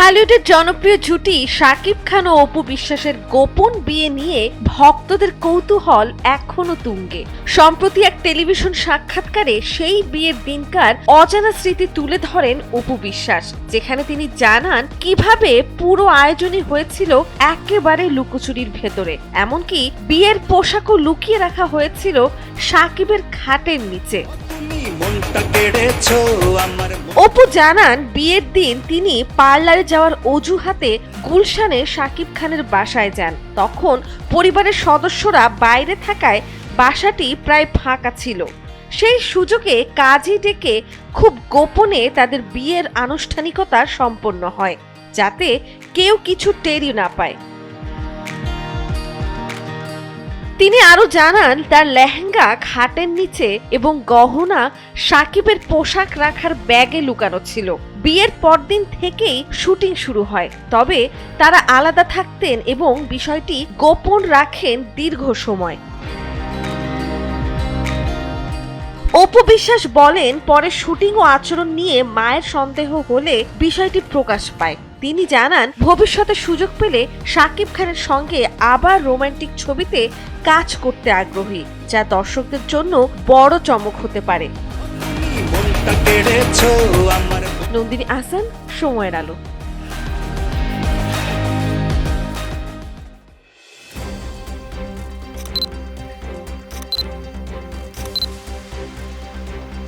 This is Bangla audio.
ঢালিউডের জনপ্রিয় জুটি শাকিব খান ও অপু বিশ্বাসের গোপন বিয়ে নিয়ে ভক্তদের কৌতূহল এখনো তুঙ্গে। সম্প্রতি এক টেলিভিশন সাক্ষাৎকারে সেই বিয়ের দিনকার অজানা স্মৃতি তুলে ধরেন অপু বিশ্বাস, যেখানে তিনি জানান কিভাবে পুরো আয়োজনই হয়েছিল একেবারে লুকোচুরির ভেতরে। এমনকি বিয়ের পোশাকও লুকিয়ে রাখা হয়েছিল শাকিবের খাটের নিচে। অপু জানান বিয়ের দিন তিনি পার্লারে যাওয়ার অজুহাতে গুলশানে শাকিব খানের বাসায় যান। তখন পরিবারের সদস্যরা বাইরে থাকায় বাসাটি প্রায় ফাঁকা ছিল। সেই সুযোগে কাজী ডেকে খুব গোপনে তাদের বিয়ের আনুষ্ঠানিকতা সম্পন্ন হয়, যাতে কেউ কিছু টেরই না পায়। তিনি আরো জানান তার লেহেঙ্গা খাটের নিচে এবং গহনা শাকিবের পোশাক রাখার ব্যাগে লুকানো ছিল। বিয়ের পরদিন থেকেই শুটিং শুরু হয়, তবে তারা আলাদা থাকতেন এবং বিষয়টি গোপন রাখেন দীর্ঘ সময়। অপু বিশ্বাস বলেন, পরে শুটিং ও আচরণ নিয়ে মায়ের সন্দেহ হলে বিষয়টি প্রকাশ পায়। তিনি জানান ভবিষ্যতে সুযোগ পেলে শাকিব খানের সঙ্গে আবার রোমান্টিক ছবিতে কাজ করতে আগ্রহী, যা দর্শকদের জন্য বড় চমক হতে পারে। নন্দিনী আহসান, সময়ের আলো।